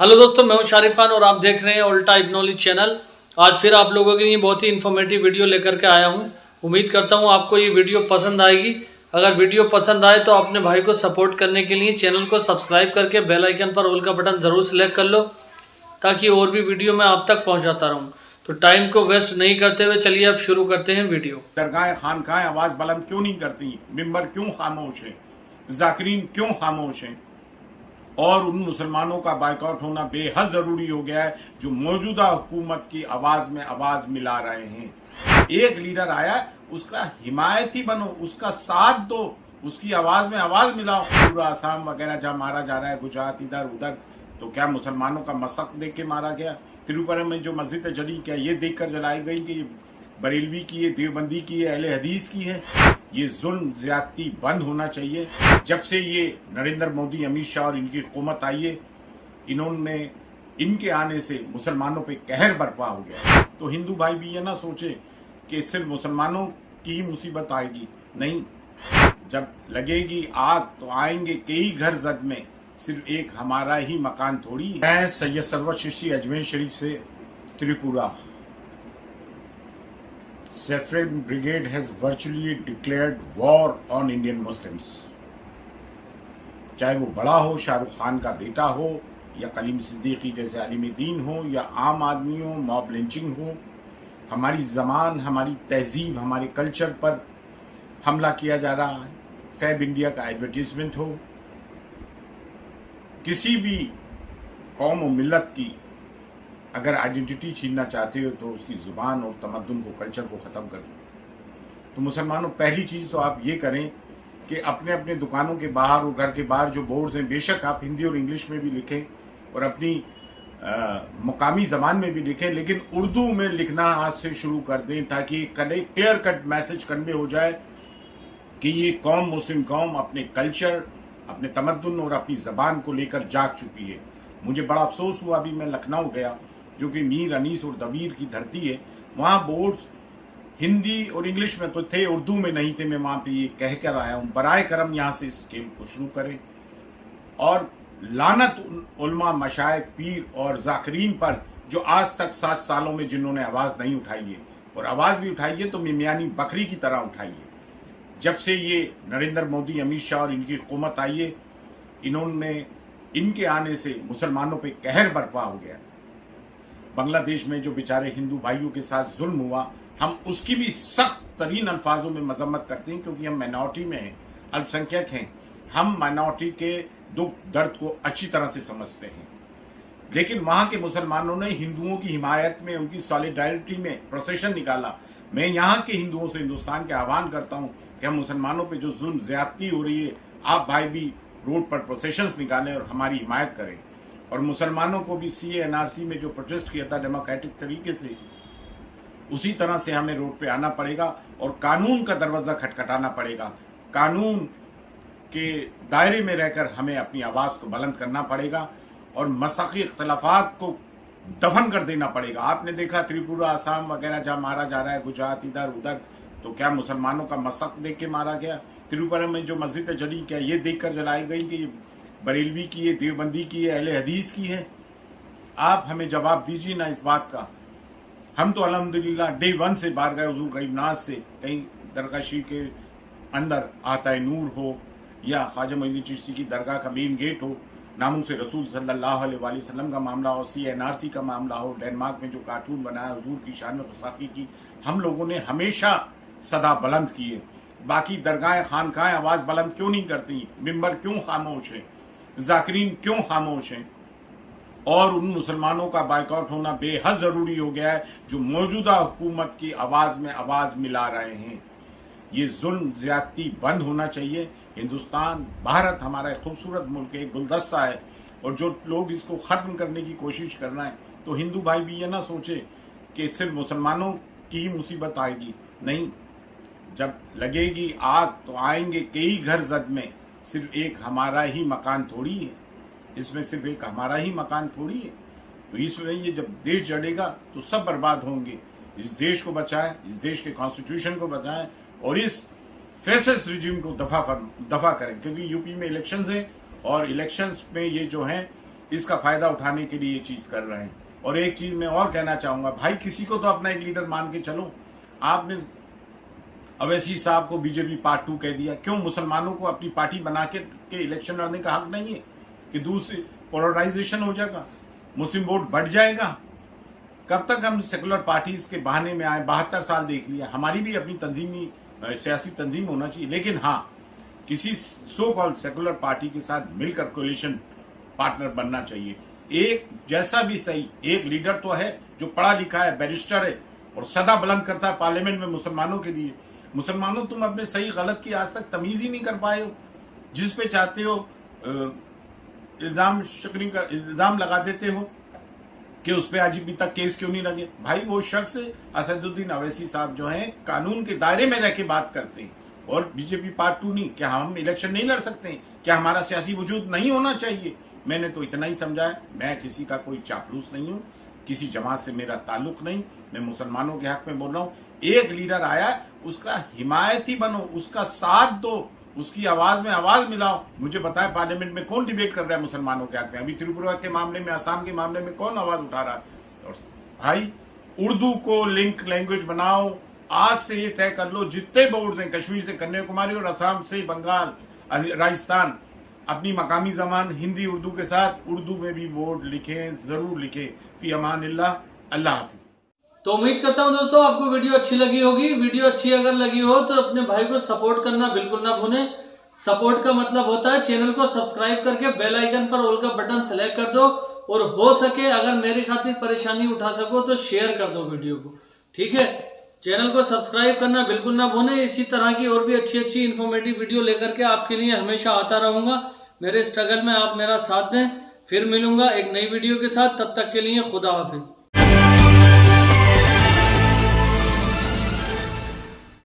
Hello दोस्तों, मैं हूं शारिफ खान और आप देख रहे हैं ऑल टाइप नॉलेज चैनल। आज फिर आप लोगों के लिए बहुत ही इन्फॉर्मेटिव वीडियो लेकर के आया हूं। उम्मीद करता हूं आपको ये वीडियो पसंद आएगी। अगर वीडियो पसंद आए तो अपने भाई को सपोर्ट करने के लिए चैनल को सब्सक्राइब करके बेल आइकन पर ऑल का बटन ज़रूर सेलेक्ट कर लो, ताकि और भी वीडियो मैं आप तक पहुँचाता रहूँ। तो टाइम को वेस्ट नहीं करते हुए चलिए अब शुरू करते हैं वीडियो। दरगाह खानकाहें आवाज बुलंद क्यों नहीं करती, मिंबर क्यों खामोश है, जाकिरीन क्यों खामोश हैं, और उन मुसलमानों का बायकॉट होना बेहद जरूरी हो गया है जो मौजूदा हुकूमत की आवाज में आवाज मिला रहे हैं। एक लीडर आया, उसका हिमायती बनो, उसका साथ दो, उसकी आवाज में आवाज मिलाओ। पूरा आसाम वगैरह जहां मारा जा रहा है, गुजरात इधर उधर, तो क्या मुसलमानों का मस्तक देख के मारा गया? तिरुपति में जो मस्जिद जली, क्या ये देखकर जलाई गई कि ये बरेलवी की है, देवबंदी की है, अहले हदीस की है? ये जुल्म ज्यादती बंद होना चाहिए। जब से ये नरेंद्र मोदी, अमित शाह और इनकी हुकूमत आई है, इनके आने से मुसलमानों पे कहर बर्पा हो गया। तो हिंदू भाई भी ये ना सोचे कि सिर्फ मुसलमानों की ही मुसीबत आएगी, नहीं, जब लगेगी आग तो आएंगे कई घर जद में, सिर्फ एक हमारा ही मकान थोड़ी है। मैं सैयद सरवर चिश्ती अजमेर शरीफ से Tripura. Saffron Brigade has virtually declared war on Indian Muslims। चाहे वो बड़ा हो, शाहरुख खान का बेटा हो, या कलीम सिद्दीकी जैसे आलिम दीन हो, या आम आदमी हो, मॉब लिंचिंग हो, हमारी जबान, हमारी तहजीब, हमारे कल्चर पर हमला किया जा रहा है। फैब इंडिया का एडवर्टीजमेंट हो, किसी भी कौम और मिल्लत की अगर आइडेंटिटी छीनना चाहते हो तो उसकी जुबान और तमद्दुन को, कल्चर को खत्म कर दो। तो मुसलमानों, पहली चीज तो आप ये करें कि अपने अपने दुकानों के बाहर और घर के बाहर जो बोर्ड्स हैं, बेशक आप हिंदी और इंग्लिश में भी लिखें और अपनी मुकामी जबान में भी लिखें, लेकिन उर्दू में लिखना आज से शुरू कर दें, ताकि क्लियर कट मैसेज कन्वे हो जाए कि ये कौम, मुस्लिम कौम, अपने कल्चर, अपने तमद्दुन और अपनी जबान को लेकर जाग चुकी है। मुझे बड़ा अफसोस हुआ, अभी मैं लखनऊ गया, जो कि मीर अनीस और दबीर की धरती है। वहां बोर्ड्स हिंदी और इंग्लिश में तो थे, उर्दू में नहीं थे। मैं वहां पे ये कह कर आया हूं, बराए करम यहां से इस खेल को शुरू करें और लानत उलमा, मशाइख, पीर और जाकिरीन पर जो आज तक 7 सालों में जिन्होंने आवाज नहीं उठाई है, और आवाज भी उठाई है तो मिमियानी बकरी की तरह उठाई है। जब से ये नरेंद्र मोदी, अमित शाह और इनकी हुकूमत आई है, इनके आने से मुसलमानों पे कहर बर्पा हो गया। बांग्लादेश में जो बेचारे हिंदू भाइयों के साथ जुल्म हुआ, हम उसकी भी सख्त तरीन अल्फाजों में मजम्मत करते हैं, क्योंकि हम माइनॉरिटी में हैं, अल्पसंख्यक हैं। हम माइनॉरिटी के दुख दर्द को अच्छी तरह से समझते हैं। लेकिन वहां के मुसलमानों ने हिंदुओं की हिमायत में, उनकी सॉलिडारिटी में प्रोसेशन निकाला। मैं यहाँ के हिंदुओं से, हिंदुस्तान के आह्वान करता हूँ कि हम मुसलमानों पर जो जुल्म ज्यादती हो रही है, आप भाई भी रोड पर प्रोसेशंस निकालें और हमारी हिमायत करें। और मुसलमानों को भी सीए एनआरसी में जो प्रोटेस्ट किया था डेमोक्रेटिक तरीके से, उसी तरह से हमें रोड पे आना पड़ेगा और कानून का दरवाजा खटखटाना पड़ेगा। कानून के दायरे में रहकर हमें अपनी आवाज को बुलंद करना पड़ेगा और मसक़ी इख्तलाफात को दफन कर देना पड़ेगा। आपने देखा त्रिपुरा, आसाम वगैरह जहां मारा जा रहा है, गुजरात इधर उधर, तो क्या मुसलमानों का मस्तक देख के मारा गया? तिरुपति में जो मस्जिद जली, क्या ये देखकर जलाई गई कि बरेलवी की है, देवबंदी की है, अहले हदीस की है? आप हमें जवाब दीजिए ना इस बात का। हम तो अल्हम्दुलिल्लाह डे 1 से बारगाह हुजूर गरीबनाज से, कहीं दरगाह शरीफ के अंदर आता नूर हो या ख्वाजा मोइनुद्दीन चिश्ती की दरगाह का मेन गेट हो, नामों से रसूल सल्लल्लाहु अलैहि वसल्लम का मामला हो, CNRC का मामला हो, डेनमार्क में जो कार्टून बनाया हुजूर की शान में गुस्ताखी की, हम लोगों ने हमेशा सदा बुलंद की है। बाकी दरगाह खानकाहें आवाज बुलंद क्यों नहीं करती, मिंबर क्यों खामोश है, जाकिरीन क्यों खामोश हैं, और उन मुसलमानों का बायकॉट होना बेहद जरूरी हो गया है जो मौजूदा हुकूमत की आवाज में आवाज मिला रहे हैं। ये जुल्म ज्यादती बंद होना चाहिए। हिंदुस्तान, भारत हमारा एक खूबसूरत मुल्क है, गुलदस्ता है, और जो लोग इसको खत्म करने की कोशिश कर रहे हैं, तो हिंदू भाई भी ये ना सोचे कि सिर्फ मुसलमानों की ही मुसीबत आएगी, नहीं, जब लगेगी आग तो आएंगे कई घर जद में, सिर्फ एक हमारा ही मकान थोड़ी है। इसमें सिर्फ एक हमारा ही मकान थोड़ी है। तो इसमें ये जब देश जड़ेगा तो सब बर्बाद होंगे। इस देश को बचाएं, इस देश के कॉन्स्टिट्यूशन को बचाएं और इस फैसिस्ट रिजिम को दफा करें, क्योंकि यूपी में इलेक्शंस है और इलेक्शंस में ये जो है इसका फायदा उठाने के लिए ये चीज कर रहे हैं। और एक चीज मैं और कहना चाहूंगा, भाई किसी को तो अपना एक लीडर मान के चलो। आपने अवैसी साहब को बीजेपी पार्ट 2 कह दिया, क्यों? मुसलमानों को अपनी पार्टी बना के इलेक्शन लड़ने का हक नहीं है कि दूसरी पोलराइजेशन हो जाएगा, मुस्लिम वोट बढ़ जाएगा? कब तक हम सेकुलर पार्टीज के बहाने में आए? 72 साल देख लिया। हमारी भी अपनी तंजीमी सियासी तंजीम होना चाहिए, लेकिन हाँ, किसी सो कॉल्ड सेकुलर पार्टी के साथ मिलकर कोलिशन पार्टनर बनना चाहिए। एक जैसा भी सही, एक लीडर तो है जो पढ़ा लिखा है, बैरिस्टर है और सदा बुलंद करता है पार्लियामेंट में मुसलमानों के लिए। मुसलमानों, तुम अपने सही गलत की आज तक तमीज ही नहीं कर पाए हो। जिस पे चाहते हो इल्जाम लगा देते हो कि उस पे आज अभी तक केस क्यों नहीं लगे। भाई वो शख्स असदुद्दीन अवैसी साहब जो हैं, कानून के दायरे में रह के बात करते हैं, और बीजेपी पार्ट 2 नहीं। क्या हम इलेक्शन नहीं लड़ सकते हैं? क्या हमारा सियासी वजूद नहीं होना चाहिए? मैंने तो इतना ही समझा है। मैं किसी का कोई चापलूस नहीं हूं, किसी जमात से मेरा ताल्लुक नहीं। मैं मुसलमानों के हक में बोल रहा हूं। एक लीडर आया, उसका हिमायती बनो, उसका साथ दो, उसकी आवाज में आवाज मिलाओ। मुझे बताए पार्लियामेंट में कौन डिबेट कर रहा है मुसलमानों के हक में? अभी त्रिपुरा के मामले में, असम के मामले में कौन आवाज उठा रहा है? और भाई, उर्दू को लिंक लैंग्वेज बनाओ। आज से ये तय कर लो, जितने बोर्ड हैं, कश्मीर से कन्याकुमारी और असम से बंगाल, राजस्थान, अपनी मकामी जबान हिंदी उर्दू के साथ उर्दू में भी बोर्ड लिखें, जरूर लिखें। फी अमानिल्लाह, अल्लाह हाफिज। तो उम्मीद करता हूं दोस्तों आपको वीडियो अच्छी लगी होगी। वीडियो अच्छी अगर लगी हो तो अपने भाई को सपोर्ट करना बिल्कुल ना भूलें। सपोर्ट का मतलब होता है चैनल को सब्सक्राइब करके बेल आइकन पर ऑल का बटन सेलेक्ट कर दो, और हो सके अगर मेरी खातिर परेशानी उठा सको तो शेयर कर दो वीडियो को, ठीक है? चैनल को सब्सक्राइब करना बिल्कुल ना भूलें। इसी तरह की और भी अच्छी इन्फॉर्मेटिव वीडियो लेकर के आपके लिए हमेशा आता रहूंगा। मेरे स्ट्रगल में आप मेरा साथ दें। फिर मिलूंगा एक नई वीडियो के साथ, तब तक के लिए खुदा हाफिज।